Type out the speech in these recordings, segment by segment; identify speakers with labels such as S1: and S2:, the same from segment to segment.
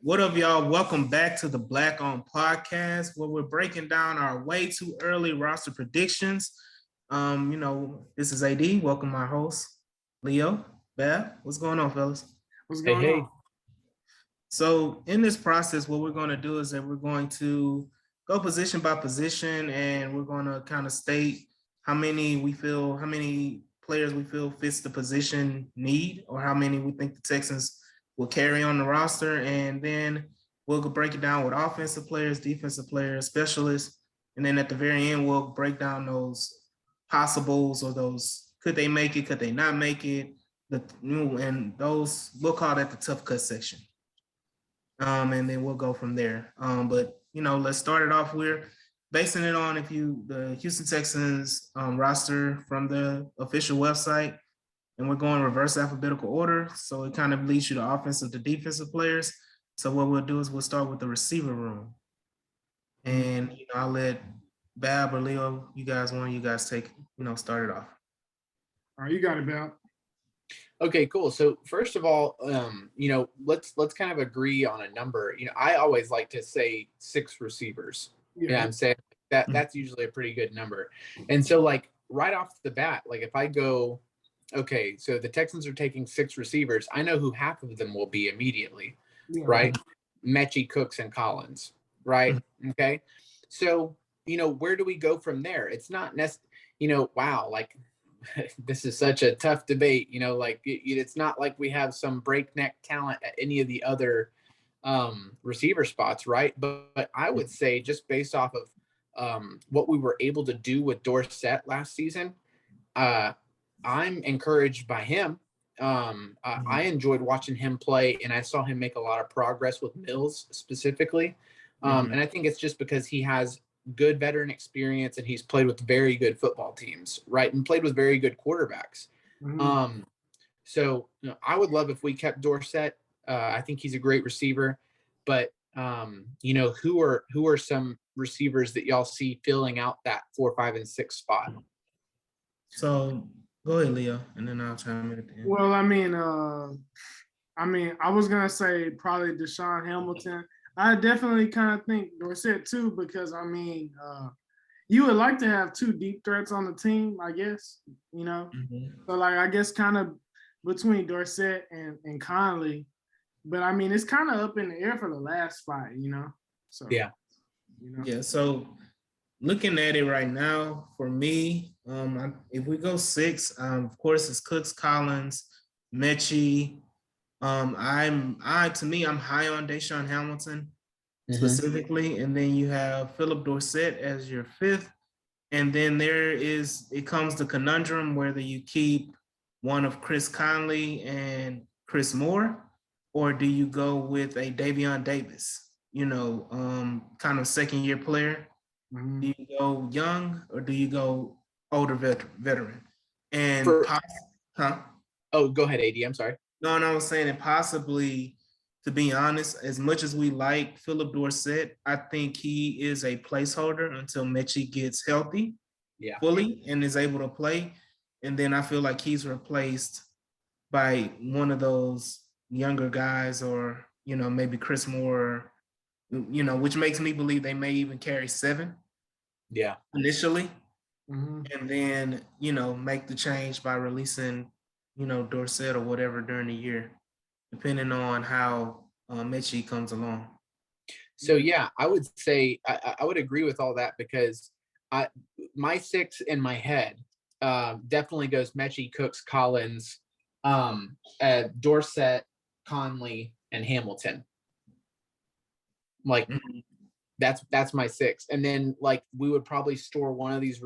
S1: What up, y'all? Welcome back to the Black On Podcast, where we're breaking down our way too early roster predictions. This is AD. Welcome my host, Leo, Bab. What's going on, fellas?
S2: What's going on?
S1: So in this process, what we're going to do is that we're going to go position by position, and we're going to kind of state how many players we feel fits the position need, or how many we think the Texans will carry on the roster, and then we'll break it down with offensive players, defensive players, specialists, and then at the very end, we'll break down those possibles or those could they make it, could they not make it, and those we'll call that the tough cut section. And then we'll go from there. But let's start it off. We're basing it on the Houston Texans roster from the official website, and we're going reverse alphabetical order. So it kind of leads you to offensive to defensive players. So what we'll do is we'll start with the receiver room, and I'll let Bab or Leo, one of you guys take start it off.
S2: All right, you got it, Bab.
S3: Okay, cool. So first of all, let's kind of agree on a number. I always like to say 6 receivers. Yeah, I'm saying that's usually a pretty good number. And so like right off the bat, like if I go, okay, so the Texans are taking 6 receivers, I know who half of them will be immediately, right? Mechie, Cooks, and Collins, right? Okay. So, where do we go from there? It's not wow, like this is such a tough debate, it's not like we have some breakneck talent at any of the other receiver spots, right? But I would say just based off of what we were able to do with Dorsett last season, I'm encouraged by him. I enjoyed watching him play, and I saw him make a lot of progress with Mills specifically. And I think it's just because he has good veteran experience and he's played with very good football teams, right? And played with very good quarterbacks. So I would love if we kept Dorsett. I think he's a great receiver, but who are some receivers that y'all see filling out that 4, 5, and 6 spot?
S1: So go ahead, Leo, and then I'll chime in at the end.
S2: Well, I was gonna say probably Deshaun Hamilton. I definitely kind of think Dorsett too, because you would like to have 2 deep threats on the team, I guess. So like I guess kind of between Dorsett and Conley, but it's kind of up in the air for the last spot, So
S3: yeah.
S1: So looking at it right now, for me, if we go 6, of course it's Cooks, Collins, Mechie. I'm high on Deshaun Hamilton specifically, and then you have Philip Dorsett as your 5th, and then it comes the conundrum whether you keep one of Chris Conley and Chris Moore, or do you go with a Davion Davis, kind of second-year player. Do you go young or do you go older veteran? And
S3: Oh, go ahead, AD. I'm sorry.
S1: No, I was saying, and possibly, to be honest, as much as we like Philip Dorsett, I think he is a placeholder until Mechie gets healthy fully and is able to play. And then I feel like he's replaced by one of those younger guys, or, maybe Chris Moore, which makes me believe they may even carry 7 initially. And then, make the change by releasing, Dorsett or whatever during the year, depending on how Mechie comes along.
S3: So, yeah, I would say I would agree with all that, because my 6 in my head definitely goes Mechie, Cooks, Collins, Dorsett, Conley, and Hamilton. Like, that's my 6. And then like we would probably store one of these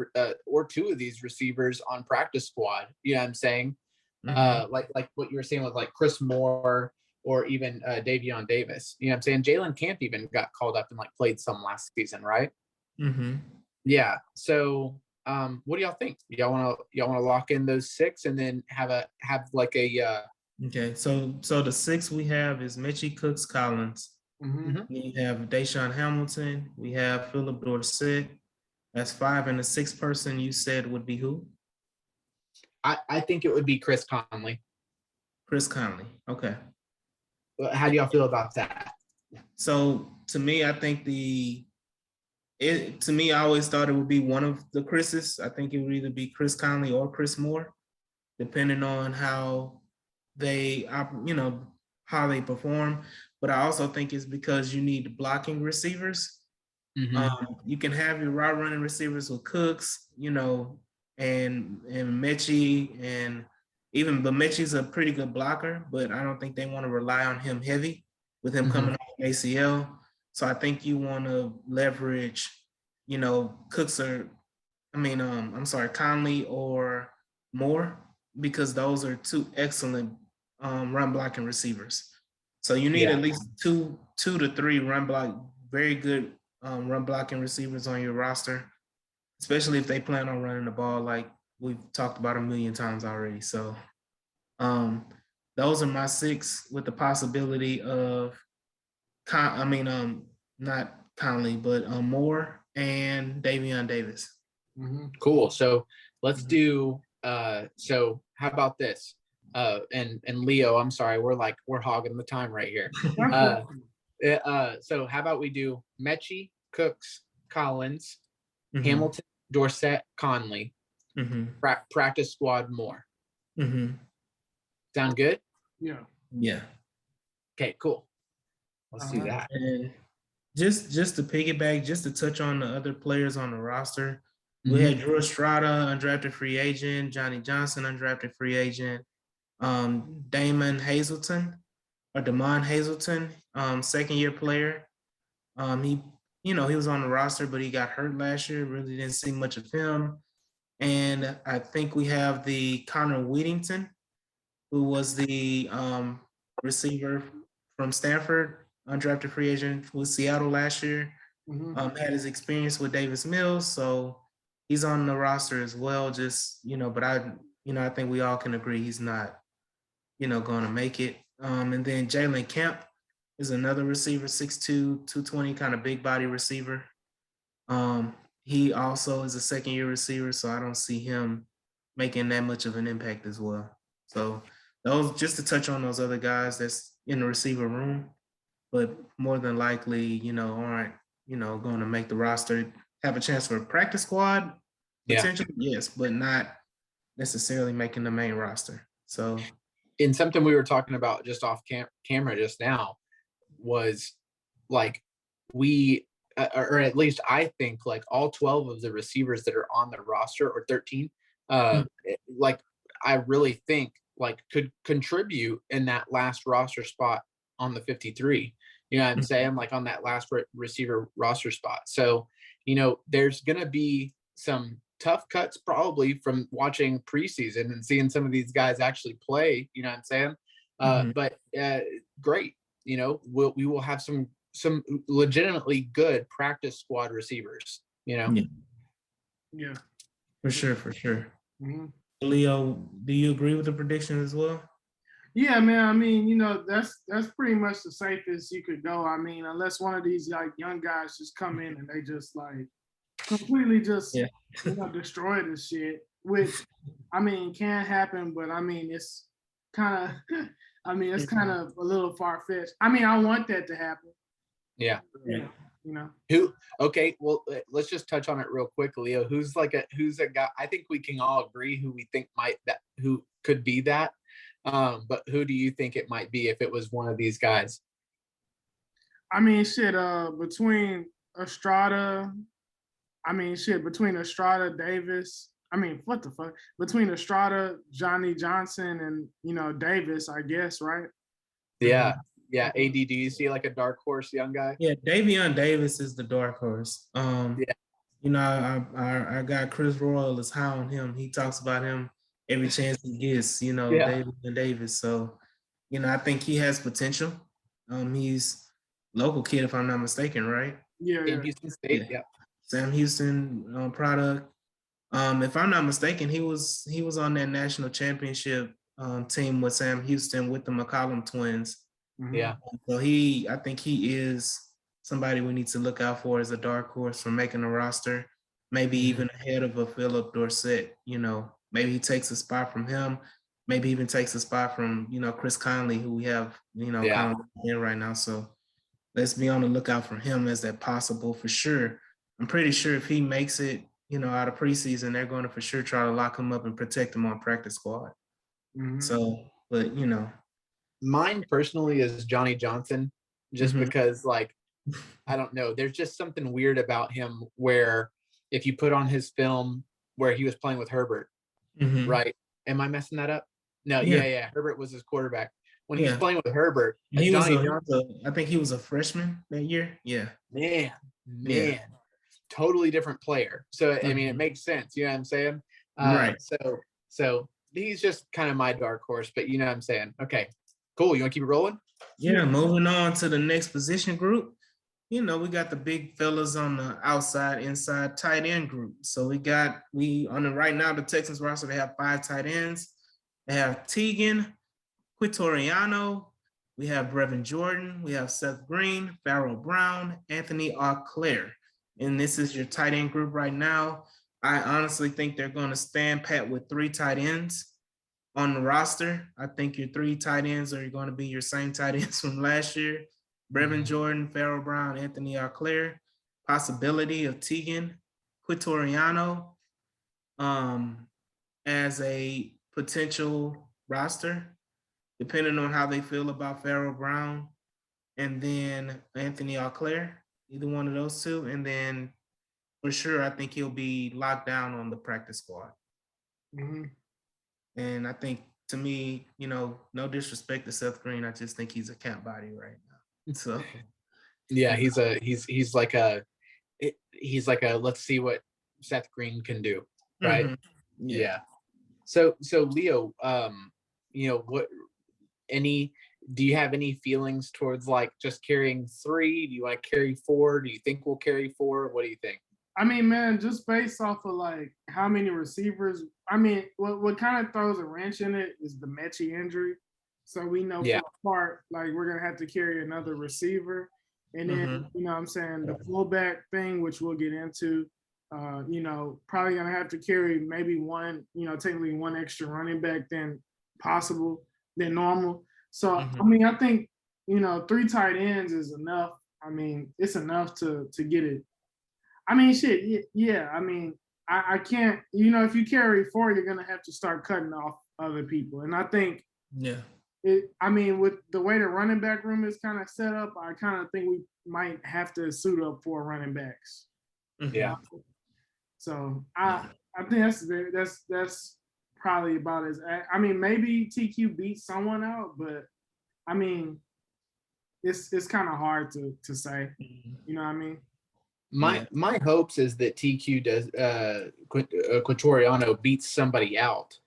S3: or 2 of these receivers on practice squad. You know what I'm saying? Like what you were saying with like Chris Moore or even Davion Davis. You know what I'm saying? Jalen Camp even got called up and like played some last season, right? Yeah. So what do y'all think? Y'all want to lock in those 6 and then have like a
S1: Okay, so the 6 we have is Mechie, Cooks, Collins. We have Deshaun Hamilton. We have Philip Dorsett. That's 5, and the 6th person you said would be who?
S3: I think it would be Chris Conley.
S1: Chris Conley. Okay.
S3: How do y'all feel about that?
S1: So to me, I think I always thought it would be one of the Chris's. I think it would either be Chris Conley or Chris Moore, depending on how they, how they perform. But I also think it's because you need blocking receivers. You can have your route running receivers with Cooks, and Mechie, but Mechie's a pretty good blocker, but I don't think they want to rely on him heavy with him coming off ACL. So I think you want to leverage, Cooks Conley or Moore, because those are two excellent run blocking receivers. So you need at least two to three very good run blocking receivers on your roster, especially if they plan on running the ball like we've talked about a million times already. So those are my 6, with the possibility of not Conley, but Moore and Davion Davis.
S3: Cool. So let's do so how about this? And Leo, I'm sorry, we're hogging the time right here. So how about we do Mechie, Cooks, Collins, Hamilton, Dorsett, Conley, practice squad Moore. Sound good?
S1: Yeah.
S3: Okay, cool. Let's do that.
S1: And just to piggyback, just to touch on the other players on the roster, we had Drew Estrada, undrafted free agent, Johnny Johnson, undrafted free agent, Damon Hazelton, second-year player. He was on the roster, but he got hurt last year. Really didn't see much of him. And I think we have the Connor Whittington, who was the receiver from Stanford, undrafted free agent with Seattle last year. Had his experience with Davis Mills, so he's on the roster as well. But I think we all can agree he's not, going to make it. And then Jalen Kemp is another receiver, 6'2", 220, kind of big body receiver. He also is a second-year receiver, so I don't see him making that much of an impact as well. So those, just to touch on those other guys that's in the receiver room, but more than likely, aren't, going to make the roster, have a chance for a practice squad potentially, yes, but not necessarily making the main roster. So,
S3: in something we were talking about just off camera just now was like or at least I think like all 12 of the receivers that are on the roster, or 13, like I really think like could contribute in that last roster spot on the 53. You know what I'm saying? Like on that last receiver roster spot. So, there's going to be some tough cuts probably from watching preseason and seeing some of these guys actually play, you know what I'm saying? But great. We will have some legitimately good practice squad receivers,
S2: Yeah.
S1: For sure. Leo, do you agree with the prediction as well?
S2: Yeah, man. I mean, that's pretty much the safest you could go. I mean, unless one of these like young guys just come in and they just like completely just destroy this shit, which I mean can happen, but I mean it's kind of it's kind of a little far-fetched. I mean, I want that to happen.
S3: Yeah.
S2: Who?
S3: Okay, well, let's just touch on it real quick, Leo. Who's a guy? I think we can all agree who we think who could be that. But who do you think it might be if it was one of these guys?
S2: I mean, shit. Between Estrada, Davis. I mean, what the fuck? Between Estrada, Johnny Johnson, and Davis, I guess, right?
S3: Yeah. Yeah, AD, do you see like a dark horse young guy?
S1: Yeah, Davion Davis is the dark horse. Our guy Chris Royal is high on him. He talks about him every chance he gets, Davion Davis. So, I think he has potential. He's local kid, if I'm not mistaken, right?
S2: Yeah.
S3: Houston State, yeah.
S1: Sam Houston product. If I'm not mistaken, he was on that national championship team with Sam Houston with the McCollum twins.
S3: Yeah.
S1: So I think he is somebody we need to look out for as a dark horse for making the roster, maybe even ahead of a Philip Dorsett. Maybe he takes a spot from him, maybe even takes a spot from, Chris Conley, who we have, Conley in right now. So, let's be on the lookout for him as that possible for sure. I'm pretty sure if he makes it, out of preseason, they're going to for sure try to lock him up and protect him on practice squad.
S2: Mhm.
S1: So, but
S3: Mine personally is Johnny Johnson, just
S1: Mhm.
S3: because, like, I don't know. There's just something weird about him where if you put on his film where he was playing with Herbert,
S1: Mhm.
S3: right? Am I messing that up? No,
S1: Yeah.
S3: yeah. Herbert was his quarterback. When he's
S1: Yeah.
S3: playing with Herbert,
S1: He was
S3: Johnny Johnson,
S1: I think he was a freshman that year. Yeah.
S3: man, totally different player. So I mean, it
S1: Mhm.
S3: makes sense. You know what I'm saying?
S1: Right.
S3: So he's just kind of my dark horse, but you know what I'm saying? Okay, cool. You want to keep it rolling?
S1: Yeah. Moving on to the next position group. We got the big fellas on the outside, inside tight end group. So we on the right now, the Texans roster, they have 5 tight ends. They have Teagan, Quitoriano, we have Brevin Jordan, we have Seth Green, Farrell Brown, Anthony Auclair. And this is your tight end group right now. I honestly think they're going to stand pat with 3 tight ends on the roster. I think your 3 tight ends are going to be your same tight ends from last year. Brevin Jordan, Farrell Brown, Anthony Auclair. Possibility of Teagan, Quitoriano as a potential roster, depending on how they feel about Farrell Brown and then Anthony Auclair, either one of those two. And then for sure, I think he'll be locked down on the practice squad.
S2: Mhm.
S1: And I think, to me, no disrespect to Seth Green, I just think he's a camp body right now. So
S3: Yeah, he's like a let's see what Seth Green can do, right?
S1: Mhm.
S3: Yeah. So Leo, what do you have any feelings towards like just carrying 3? Do you want to carry 4? Do you think we'll carry 4? What do you think?
S2: I mean, man, just based off of like how many receivers. I mean, what kind of throws a wrench in it is the Mechie injury. So we know for a part, like we're gonna have to carry another receiver, and then I'm saying the fullback thing, which we'll get into. Probably gonna have to carry maybe one, technically one extra running back than normal. So I mean, I think 3 tight ends is enough. I mean, it's enough to get it. I mean, shit, yeah. I mean, I can't. If you carry 4, you're gonna have to start cutting off other people, and I think I mean, with the way the running back room is kind of set up, I kind of think we might have to suit up for running backs.
S3: Yeah.
S2: So I think that's probably about as. I mean, maybe TQ beats someone out, but I mean, it's kind of hard to say. You know what I mean?
S3: My hopes is that TQ does Quatoriano beats somebody out.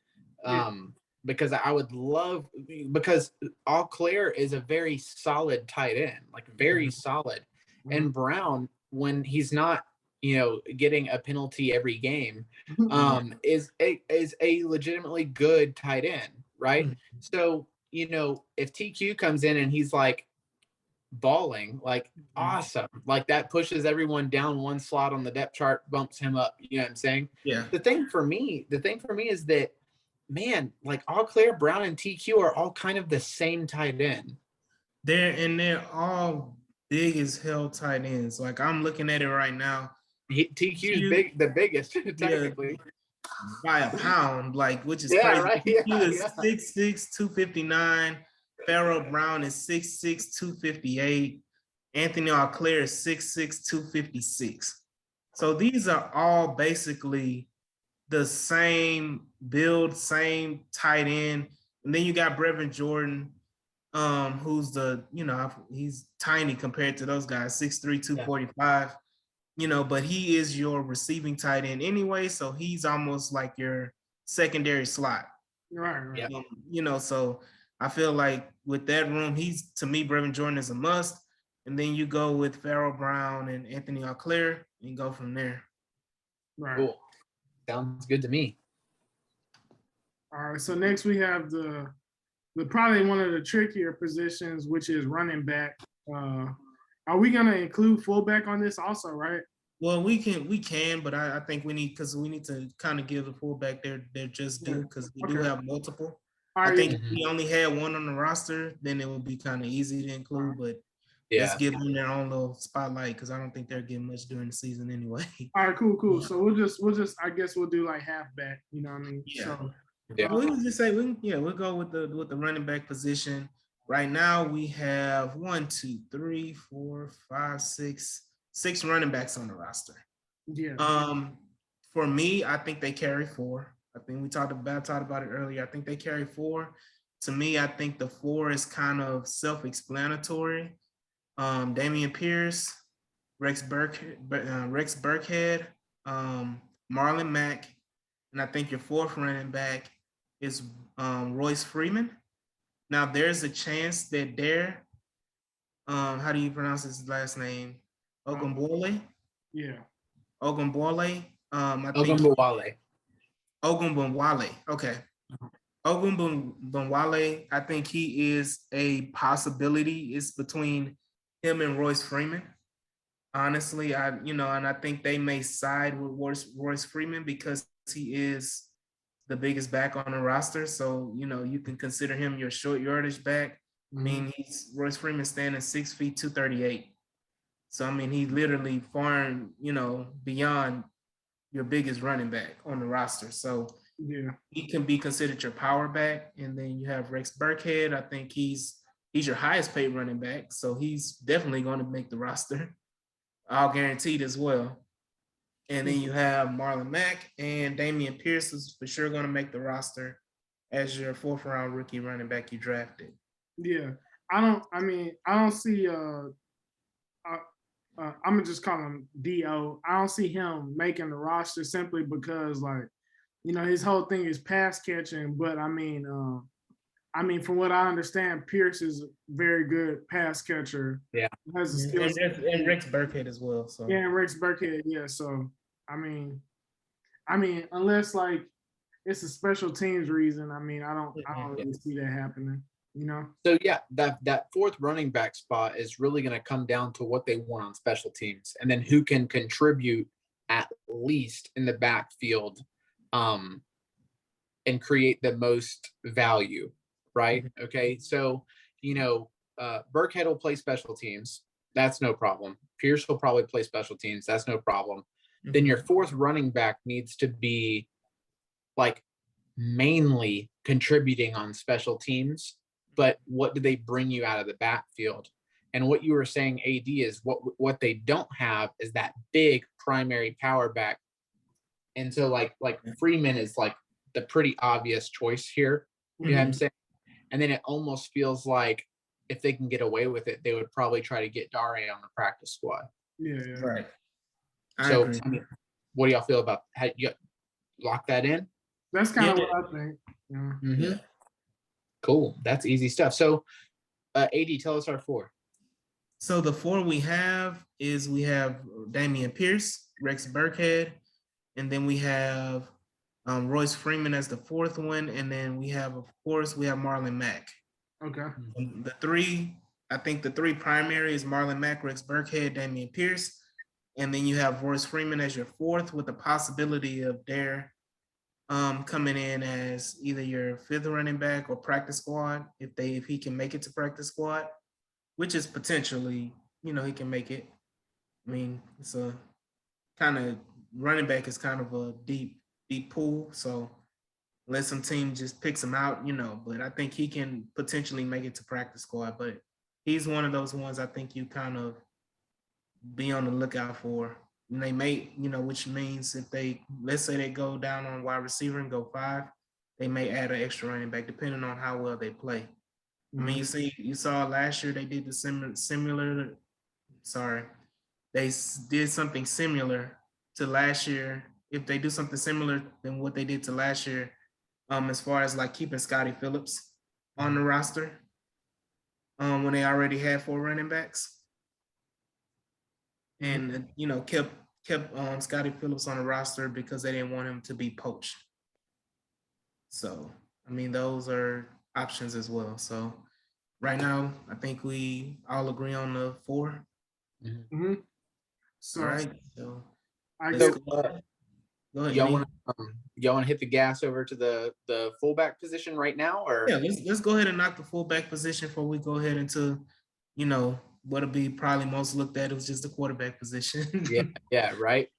S3: Because I would love, because Auclair is a very solid tight end, like very solid. And Brown, when he's not, getting a penalty every game, is a legitimately good tight end, right? So, if TQ comes in and he's like balling, like awesome, like that pushes everyone down one slot on the depth chart, bumps him up. You know what I'm saying?
S1: Yeah.
S3: The thing for me is that, man, like Auclair, Brown, and TQ are all kind of the same tight end.
S1: They're all big as hell tight ends. Like I'm looking at it right now.
S3: TQ's the biggest technically.
S1: By a pound, which is
S3: yeah,
S1: crazy.
S3: right.
S1: TQ is 6'6", 259. Farrell Brown is 6'6", 258. Anthony Auclair is 6'6", 256. So these are all basically the same build, same tight end. And then you got Brevin Jordan, who's he's tiny compared to those guys, 6'3", 245. But he is your receiving tight end anyway, so he's almost like your secondary slot.
S2: Right.
S1: So I feel like with that room, to me, Brevin Jordan is a must. And then you go with Farrell Brown and Anthony Auclair and go from there.
S2: Right.
S3: Cool. Sounds good to me.
S2: All right. So next we have the probably one of the trickier positions, which is running back. Are we gonna include fullback on this also, right?
S1: Well, we can, but I think we need to kind of give the fullback their just due, because we do have multiple. I think if we only had one on the roster, then it would be kind of easy to include. But let's
S3: Yeah.
S1: give them their own little spotlight because I don't think they're getting much during the season anyway.
S2: All right, cool. So we'll just I guess we'll do like halfback. You know what I mean?
S1: Yeah.
S2: So
S3: Yeah.
S1: We can just say we'll go with the running back position. Right now we have 1, 2, 3, 4, 5, 6 running backs on the roster.
S2: yeah.
S1: For me, I think they carry 4. I think we talked about it earlier. I think they carry 4. To me, I think the 4 is kind of self-explanatory. Dameon Pierce, Rex Burkhead, Marlon Mack, and I think your 4th running back is Royce Freeman. Now there's a chance that how do you pronounce his last name? Ogunbowale.
S2: Yeah.
S1: Ogunbowale. I think
S3: Ogunbowale.
S1: Ogunbowale. Okay. Ogunbowale. I think he is a possibility. It's between him and Royce Freeman. Honestly, and I think they may side with Royce Freeman because he is the biggest back on the roster. So, you can consider him your short yardage back. I mean, he's Royce Freeman standing 6 feet, 238. So, I mean, he literally far, beyond your biggest running back on the roster. So
S2: Yeah.
S1: he can be considered your power back. And then you have Rex Burkhead. I think he's your highest paid running back. So he's definitely going to make the roster. All guaranteed as well. And then you have Marlon Mack and Dameon Pierce is for sure going to make the roster as your 4th round rookie running back you drafted.
S2: Yeah. I don't see I'm gonna just call him D.O. I don't see him making the roster simply because his whole thing is pass catching, but from what I understand, Pierce is a very good pass catcher.
S3: Yeah.
S2: Has the skills.
S1: And Rex Burkhead as well. So
S2: yeah, and Rex Burkhead, yeah. So I mean, unless it's a special teams reason, I don't really see that happening.
S3: So yeah, that 4th running back spot is really going to come down to what they want on special teams, and then who can contribute at least in the backfield, and create the most value, right? Okay, so Burkhead will play special teams. That's no problem. Pierce will probably play special teams. That's no problem. Then your 4th running back needs to be mainly contributing on special teams. But what do they bring you out of the backfield? And what you were saying, AD, is what they don't have is that big primary power back. And so like Freeman is the pretty obvious choice here. You know what I'm saying? And then it almost feels like if they can get away with it, they would probably try to get Dare on the practice squad.
S2: Yeah.
S1: Right.
S2: I
S3: agree. What do y'all feel about how you lock that in?
S2: That's kind of what I think.
S3: Yeah. Cool. That's easy stuff. So AD, tell us our 4.
S1: So the 4 we have Dameon Pierce, Rex Burkhead, and then we have Royce Freeman as the 4th one, and then we have Marlon Mack.
S2: Okay.
S1: I think the 3 primary is Marlon Mack, Rex Burkhead, Dameon Pierce, and then you have Royce Freeman as your 4th with the possibility of Dare coming in as either your 5th running back or practice squad if he can make it to practice squad, which is potentially, he can make it. I mean, it's a kind of running back is kind of a deep pool, so unless some team just picks him out, but I think he can potentially make it to practice squad. But he's one of those ones I think you kind of be on the lookout for. And they may, which means if let's say they go down on wide receiver and go 5, they may add an extra running back depending on how well they play. I mean, you saw last year they did the similar. Sorry, they did something similar to last year. If they do something similar than what they did to last year, as far as keeping Scotty Phillips on the roster, when they already had 4 running backs. And kept Scotty Phillips on the roster because they didn't want him to be poached. So I mean, those are options as well. So right now, I think we all agree on the 4.
S2: So,
S1: all right. So
S2: I
S1: let's
S2: guess,
S1: go ahead.
S3: Y'all want to hit the gas over to the fullback position right now, or
S1: let's go ahead and knock the fullback position before we go ahead into what'll be probably most looked at was just the quarterback position.
S3: Yeah, right.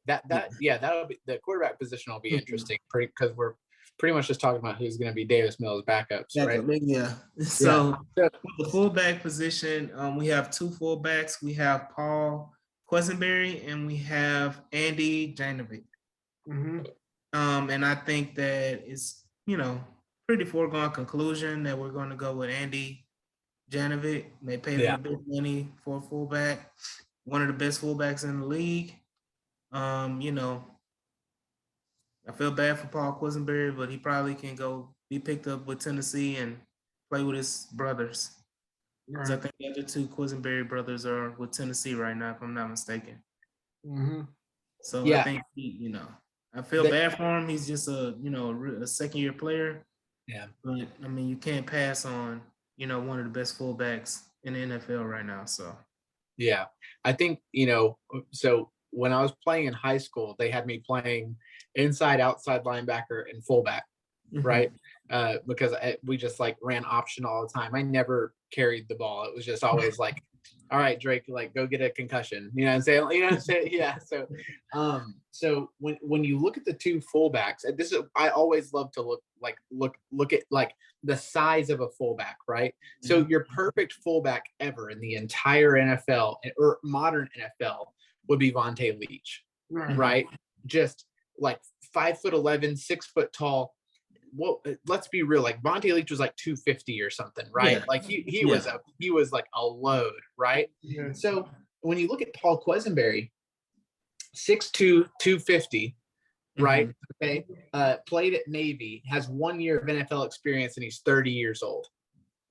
S3: That'll be the quarterback position will be interesting because we're pretty much just talking about who's going to be Davis Mills backups, right?
S1: Yeah. So with the fullback position, we have two fullbacks. We have Paul Quisenberry and we have Andy Janovic. And I think that it's, pretty foregone conclusion that we're going to go with Andy Janovic. They paid him a bit of money for a fullback, one of the best fullbacks in the league. I feel bad for Paul Quisenberry, but he probably can go be picked up with Tennessee and play with his brothers. Because I think the other two Quisenberry brothers are with Tennessee right now, if I'm not mistaken. So I think I feel bad for him. He's just a second-year player.
S3: Yeah.
S1: But I mean, you can't pass on one of the best fullbacks in the NFL right now. So.
S3: Yeah, I think so. When I was playing in high school, they had me playing inside, outside linebacker, and fullback, right? Because we just like ran option all the time. I never carried the ball. It was just always like, all right, Drake, like go get a concussion. You know what I'm saying? Yeah. So when you look at the two fullbacks, I always love to look at like the size of a fullback, right? So your perfect fullback ever in the entire NFL or modern NFL would be Vontae Leach, right? Just like 5'11", 6 foot tall. Well, let's be real. Like Vontae Leach was like 250 or something, right? Yeah. Like he was like a load, right? Yeah. So when you look at Paul Quisenberry, 6'2", 250, right? Okay. Played at Navy, has 1 year of NFL experience, and he's 30 years old.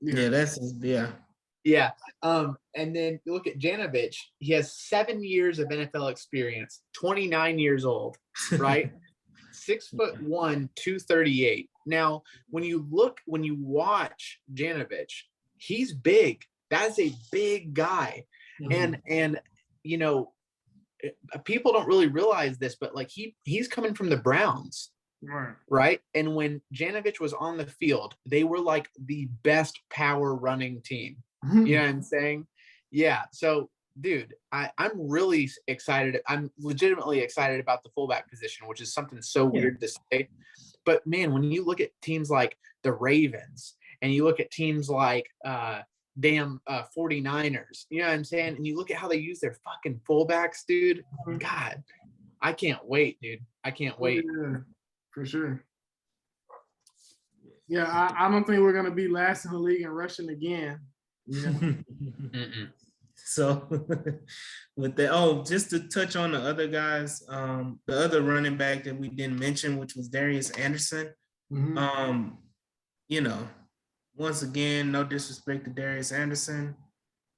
S3: Yeah. And then you look at Janovic, he has 7 years of NFL experience, 29 years old, right? 6'1", 238. Now, when you watch Janovic, he's big. That's a big guy. And people don't really realize this, but like he's coming from the Browns. Right. And when Janovic was on the field, they were like the best power running team. You know what I'm saying? Yeah. So, dude, I'm really excited. I'm legitimately excited about the fullback position, which is something so weird to say. But man, when you look at teams like the Ravens and you look at teams like 49ers, you know what I'm saying? And you look at how they use their fucking fullbacks, dude. God, I can't wait, dude. I can't wait.
S2: Yeah, for sure. Yeah, I don't think we're gonna be last in the league in rushing again.
S1: So with that, just to touch on the other guys, the other running back that we didn't mention, which was Darius Anderson. Once again, no disrespect to Darius Anderson.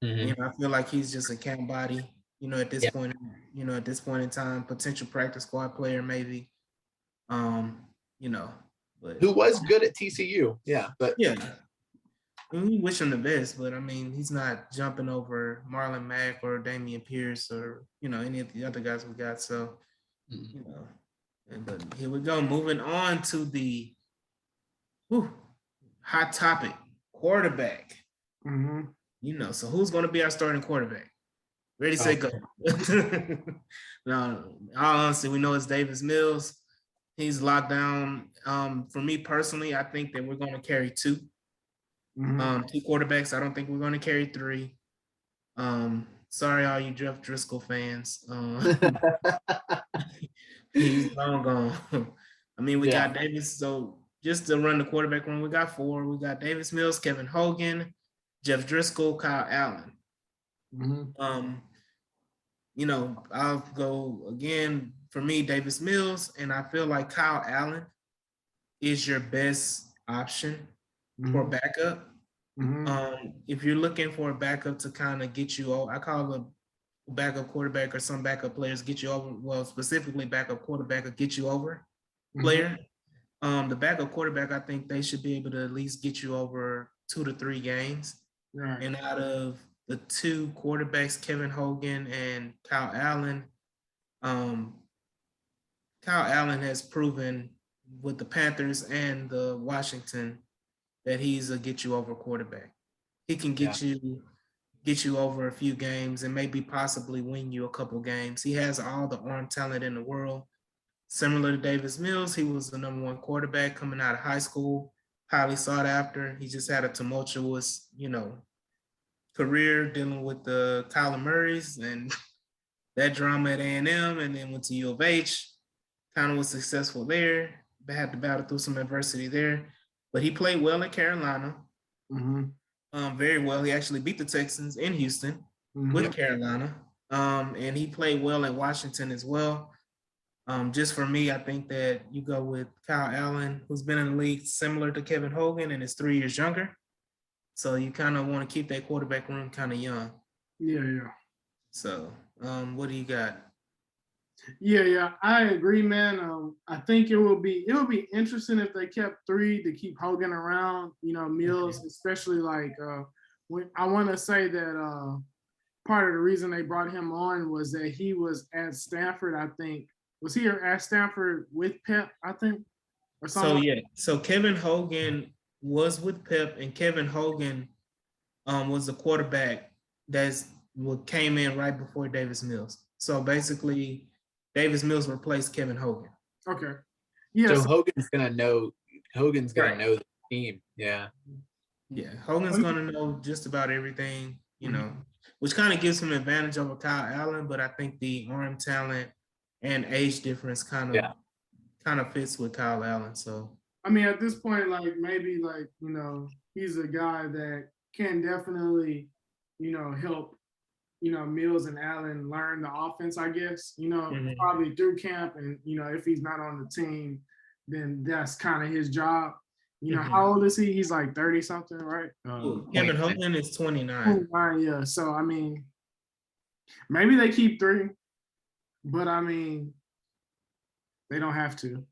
S1: I feel like he's just a camp body, at this point, at this point in time, potential practice squad player, maybe. But
S3: who was good at TCU. Yeah. But
S1: we wish him the best, but I mean, he's not jumping over Marlon Mack or Damian Pierce or, any of the other guys we got. So, but here we go. Moving on to the hot topic, quarterback. So who's going to be our starting quarterback? Ready, set, go. Now, honestly, we know it's Davis Mills. He's locked down. For me personally, I think that we're going to carry two. Two quarterbacks. I don't think we're going to carry three. Sorry, all you Jeff Driscoll fans. He's long gone. I mean, we got Davis. So just to run the quarterback room, we got four. We got Davis Mills, Kevin Hogan, Jeff Driscoll, Kyle Allen. I'll go again. For me, Davis Mills, and I feel like Kyle Allen is your best option for backup. If you're looking for a backup to kind of get you over, I call a backup quarterback or some backup players get you over. Well, specifically backup quarterback or get you over player. The backup quarterback, I think they should be able to at least get you over 2 to 3 games. Right. And out of the two quarterbacks, Kevin Hogan and Kyle Allen, Kyle Allen has proven with the Panthers and the Washington that he's a get you over quarterback. He can get you get you over a few games and maybe possibly win you a couple games. He has all the arm talent in the world. Similar to Davis Mills, he was the #1 quarterback coming out of high school, highly sought after. He just had a tumultuous, career dealing with the Kyler Murrays and that drama at A&M, and then went to U of H. Kind of was successful there. Had to battle through some adversity there, but he played well in Carolina. Very well. He actually beat the Texans in Houston with Carolina, and he played well at Washington as well. Just for me, I think that you go with Kyle Allen, who's been in the league similar to Kevin Hogan and is 3 years younger. So you kind of want to keep that quarterback room kind of young.
S2: Yeah.
S1: So what do you got?
S2: Yeah, I agree, man. I think it would be interesting if they kept 3 to keep Hogan around. Mills, especially like when I want to say that part of the reason they brought him on was that he was at Stanford. I think was he at Stanford with Pep? I think or something.
S1: So yeah, so Kevin Hogan was with Pep, and Kevin Hogan was the quarterback what came in right before Davis Mills. So basically, Davis Mills replaced Kevin Hogan.
S2: Okay. Yeah.
S3: So Hogan's gonna know the team. Yeah.
S1: Yeah. Hogan's gonna know just about everything, which kind of gives him an advantage over Kyle Allen, but I think the arm talent and age difference kind of fits with Kyle Allen. So
S2: I mean, at this point, like maybe he's a guy that can definitely, help Mills and Allen learn the offense, I guess, probably through camp. And, if he's not on the team, then that's kind of his job. How old is he? He's like 30 something, right?
S1: Kevin Hogan is 29.
S2: 29, yeah. So, I mean, maybe they keep 3, but I mean, they don't have to.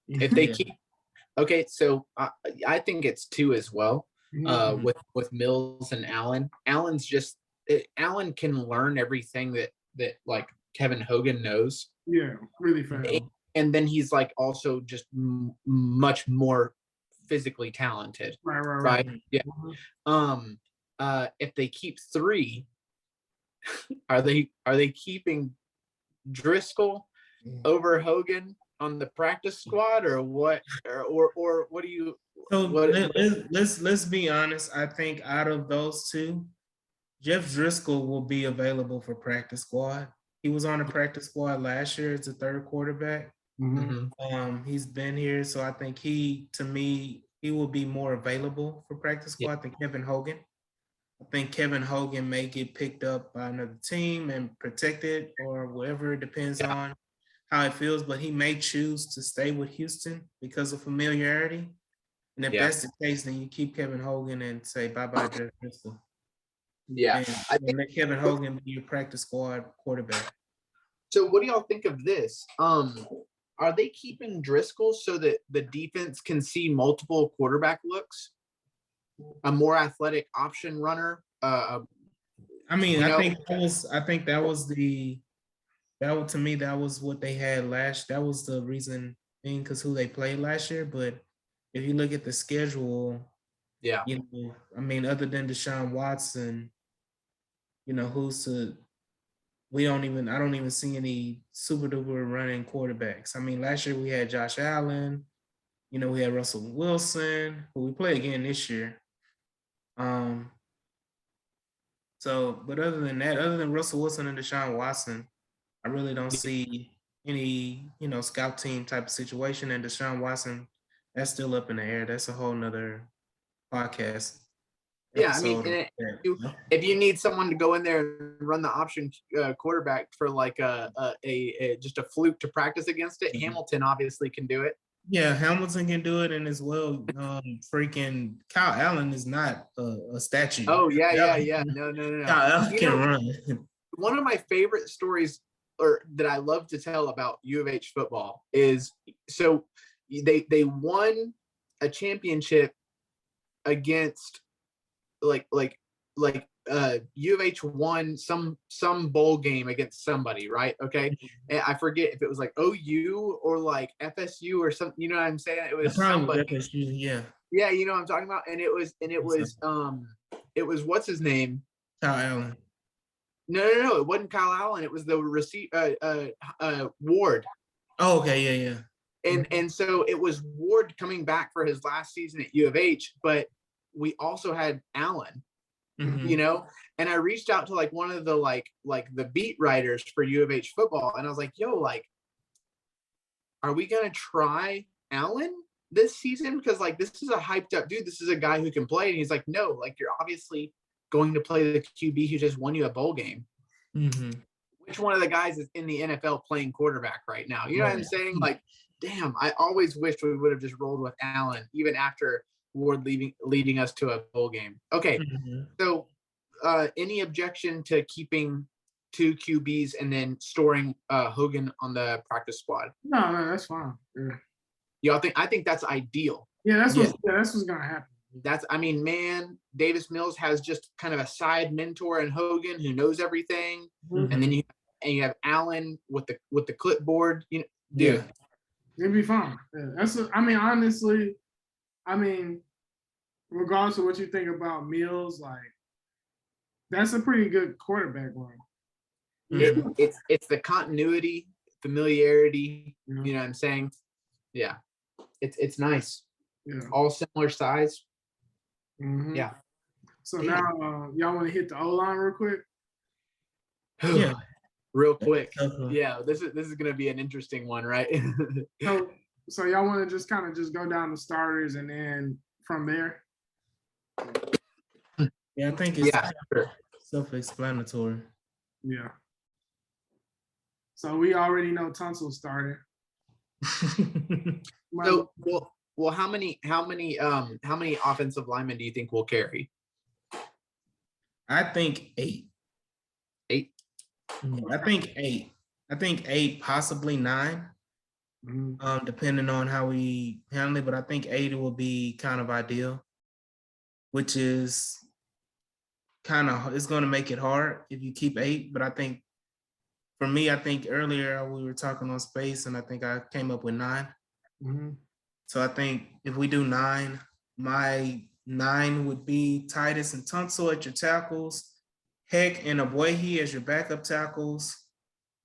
S3: If they keep, okay, so I think it's 2 as well. With Mills and Allen. Allen can learn everything that like Kevin Hogan knows.
S2: Yeah, really fast.
S3: And then he's like also just much more physically talented. Right. Yeah. If they keep 3, are they keeping Driscoll over Hogan on the practice squad, or what? Or what do you?
S1: So let's be honest. I think out of those 2, Jeff Driscoll will be available for practice squad. He was on the practice squad last year as a 3rd quarterback. He's been here, so I think he will be more available for practice squad than Kevin Hogan. I think Kevin Hogan may get picked up by another team and protected or whatever. It depends on how it feels, but he may choose to stay with Houston because of familiarity. And if that's the case, then you keep Kevin Hogan and say bye-bye Jeff Driscoll.
S3: Yeah.
S1: And let Kevin Hogan be your practice squad quarterback.
S3: So what do y'all think of this? Are they keeping Driscoll so that the defense can see multiple quarterback looks? A more athletic option runner?
S1: I think that was to me, that was what they had that was the reason being because who they played last year. But if you look at the schedule, other than Deshaun Watson, I don't even see any super duper running quarterbacks. I mean, last year we had Josh Allen, we had Russell Wilson, who we play again this year. But other than that, other than Russell Wilson and Deshaun Watson, I really don't see any, scout team type of situation. And Deshaun Watson, that's still up in the air. That's a whole nother podcast.
S3: Yeah, I mean, if you need someone to go in there and run the option quarterback for like just a fluke to practice against it, Hamilton obviously can do it.
S1: Yeah, Hamilton can do it, and as well, freaking Kyle Allen is not a statue.
S3: Oh yeah. No.
S1: Kyle Allen can run.
S3: One of my favorite stories, or that I love to tell about U of H football, is so they won a championship against U of H won some bowl game against somebody, right? Okay, and I forget if it was like OU or like FSU or something. You know what I'm saying? It was somebody.
S1: FSU, yeah.
S3: Yeah, you know what I'm talking about. And it was what's his name?
S1: Kyle Allen.
S3: No, it wasn't Kyle Allen. It was the Ward.
S1: Oh, okay, yeah.
S3: And so it was Ward coming back for his last season at U of H, but we also had Allen, you know, and I reached out to like one of the like the beat writers for U of H football, and I was like, yo, like, are we gonna try Allen this season? Because like this is a hyped up dude. This is a guy who can play. And he's like, no, like you're obviously going to play the QB who just won you a bowl game. Which one of the guys is in the NFL playing quarterback right now? You know what I'm saying? Like, damn, I always wished we would have just rolled with Allen, even after Ward leading us to a bowl game. Okay, so any objection to keeping 2 QBs and then storing Hogan on the practice squad?
S2: No, that's fine. Yeah.
S3: Y'all think? I think that's ideal.
S2: Yeah, that's what's gonna happen.
S3: I mean, man, Davis Mills has just kind of a side mentor in Hogan who knows everything, and then you have Allen with the clipboard. You know, dude,
S2: it'd be fine. Yeah, honestly, regardless of what you think about Mills, like that's a pretty good quarterback room.
S3: It's the continuity, familiarity. You know what I'm saying? Yeah, it's nice.
S2: Yeah,
S3: all similar size.
S2: Yeah. So now y'all want to hit the O-line real quick?
S1: Yeah.
S3: Real quick. Yeah, this is gonna be an interesting one, right?
S2: so y'all want to just kind of go down the starters and then from there?
S1: Yeah, I think it's self-explanatory.
S2: Yeah. So we already know Tunsil started.
S3: So well, how many offensive linemen do you think we'll carry?
S1: I think 8.
S3: 8?
S1: I think 8. I think 8, possibly 9. Depending on how we handle it, but I think 8 will be kind of ideal, which is it's going to make it hard if you keep 8. But I think for me, I think earlier we were talking on space, and I think I came up with 9. So I think if we do 9, my 9 would be Titus and Tunsil at your tackles, Heck and Aboyehi as your backup tackles,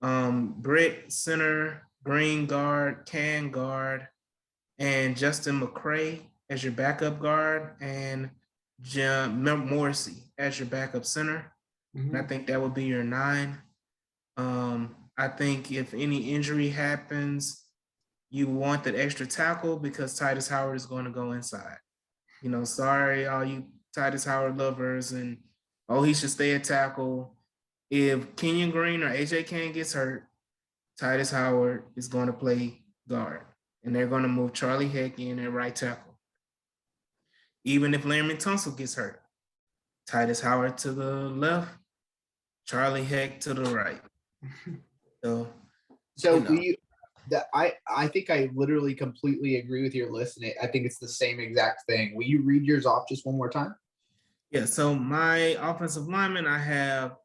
S1: Britt center, Green guard, Can guard, and Justin McCray as your backup guard, and Jim Morrissey as your backup center. And I think that would be your 9. I think if any injury happens, you want that extra tackle because Titus Howard is going to go inside. You know, sorry, all you Titus Howard lovers, and he should stay at tackle. If Kenyon Green or AJ Kane gets hurt, Titus Howard is going to play guard, and they're going to move Charlie Heck in at right tackle. Even if Larry Tunsil gets hurt, Titus Howard to the left, Charlie Heck to the right.
S3: I think I literally completely agree with your list, and I think it's the same exact thing. Will you read yours off just one more time?
S1: Yeah, so my offensive linemen, I have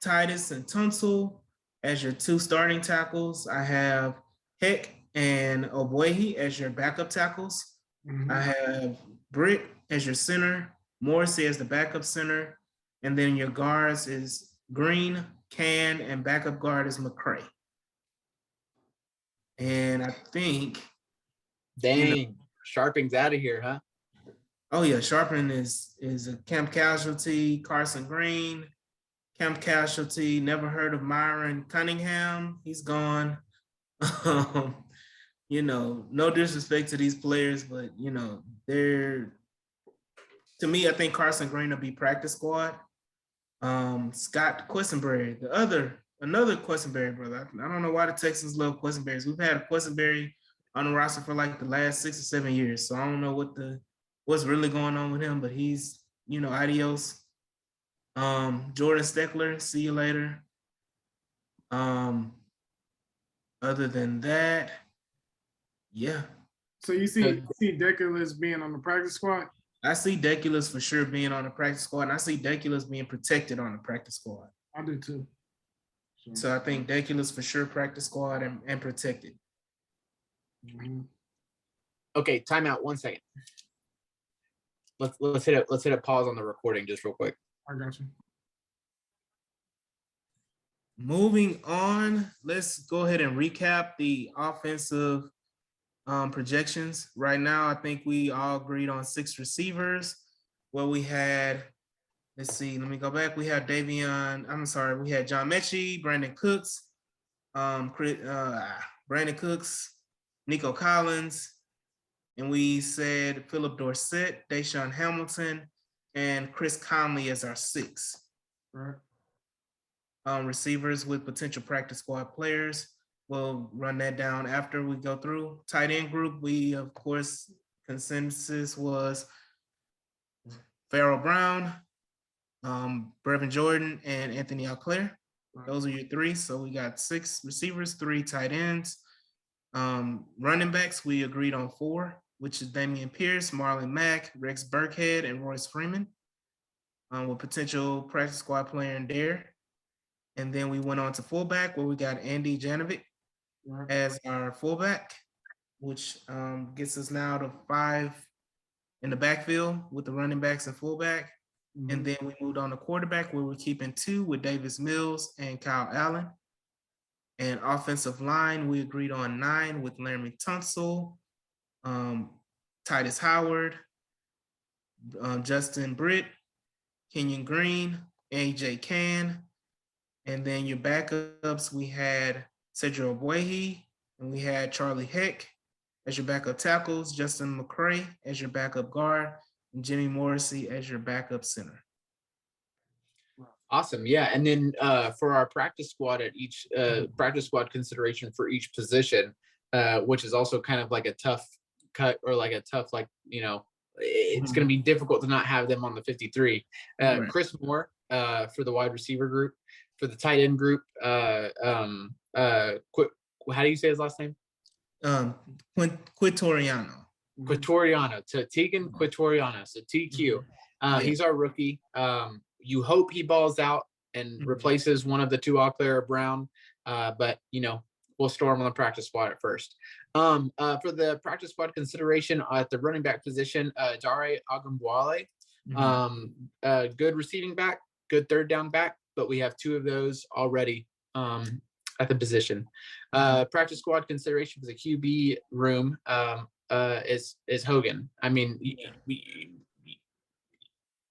S1: Titus and Tunsil as your 2 starting tackles. I have Heck and Aboyehi as your backup tackles. I have Britt as your center, Morrissey as the backup center, and then your guards is Green, Can, and backup guard is McCray. And I think
S3: Sharping's out of here, huh?
S1: Oh yeah, Sharping is a camp casualty. Carson Green, camp casualty. Never heard of Myron Cunningham. He's gone. No disrespect to these players, but they're, to me, I think Carson Green will be practice squad. Scott Quessenberry, another Quessenberry brother. I don't know why the Texans love Quessenberries. We've had a Quessenberry on the roster for like the last 6 or 7 years. So I don't know what's really going on with him, but he's, adios. Jordan Steckler, see you later. Other than that, yeah.
S2: So you see Deculus being on the practice squad?
S1: I see Deculus for sure being on the practice squad, and I see Deculus being protected on the practice squad.
S2: I do too.
S1: So I think Deculus for sure practice squad and protected.
S3: Okay, timeout. 1 second. Let's hit a pause on the recording just real quick.
S2: I got you.
S1: Moving on, let's go ahead and recap the offensive projections. Right now, I think we all agreed on 6 receivers. Well, we had, let's see, let me go back. We had we had John Mechie, Brandon Cooks, Brandon Cooks, Nico Collins, and we said Philip Dorsett, Deshaun Hamilton, and Chris Conley as our 6.
S2: Right.
S1: Receivers with potential practice squad players. We'll run that down after we go through. Tight end group, we, of course, consensus was Farrell Brown, Brevin Jordan, and Anthony Alclair. Those are your 3. So we got 6 receivers, 3 tight ends. Running backs, we agreed on 4, which is Damian Pierce, Marlon Mack, Rex Burkhead, and Royce Freeman, with potential practice squad player in there. And then we went on to fullback, where we got Andy Janovic as our fullback, which gets us now to 5 in the backfield with the running backs and fullback. Mm-hmm. And then we moved on to quarterback, where we're keeping 2 with Davis Mills and Kyle Allen. And offensive line, we agreed on 9 with Laramie Tunsil, Titus Howard, Justin Britt, Kenyon Green, AJ Can. And then your backups, we had Cedro Boehe, and we had Charlie Heck as your backup tackles, Justin McCray as your backup guard, and Jimmy Morrissey as your backup center.
S3: Awesome. Yeah. And then for our practice squad at each practice squad consideration for each position, which is also kind of like a tough cut, or like a tough, like, it's going to be difficult to not have them on the 53. Right. Chris Moore for the wide receiver group. For the tight end group, how do you say his last name?
S1: Quitoriano.
S3: Quitoriano, to Tegan Quitoriano. So TQ. He's our rookie. You hope he balls out and replaces one of the 2, Alclair or Brown, but we'll store him on the practice squad at first. For the practice squad consideration at the running back position, Dare Agumbuale, good receiving back, good third down back, but we have 2 of those already at the position. Practice squad consideration for the QB room is Hogan. I mean,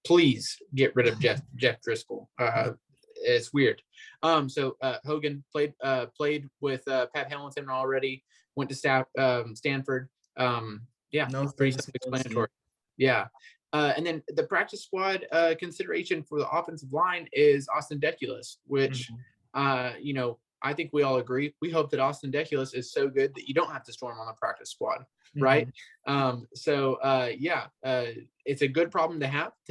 S3: please get rid of Jeff Driscoll. It's weird. So Hogan played with Pat Hamilton already. Went to Stanford. Pretty self-explanatory. Yeah. And then the practice squad consideration for the offensive line is Austin Deculus, which, I think we all agree. We hope that Austin Deculus is so good that you don't have to store him on the practice squad, right? It's a good problem to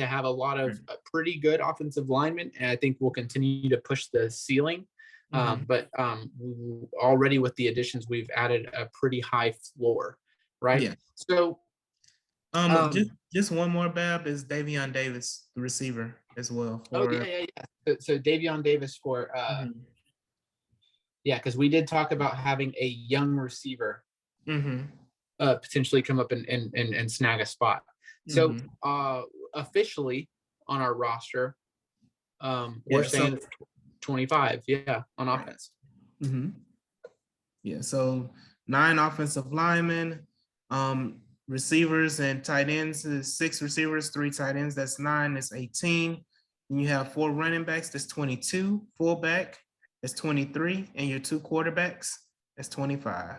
S3: have a lot of pretty good offensive linemen, and I think we'll continue to push the ceiling. But already with the additions, we've added a pretty high floor, right? Yeah. So
S1: just one more, Bab, is Davion Davis, the receiver, as well.
S3: So Davion Davis for because we did talk about having a young receiver potentially come up and snag a spot. So officially on our roster, we're saying 25, on offense.
S1: Yeah, so 9 offensive linemen, receivers and tight ends is 6 receivers, 3 tight ends, that's 9, that's 18. And you have 4 running backs, that's 22, fullback, that's 23, and your 2 quarterbacks, that's 25.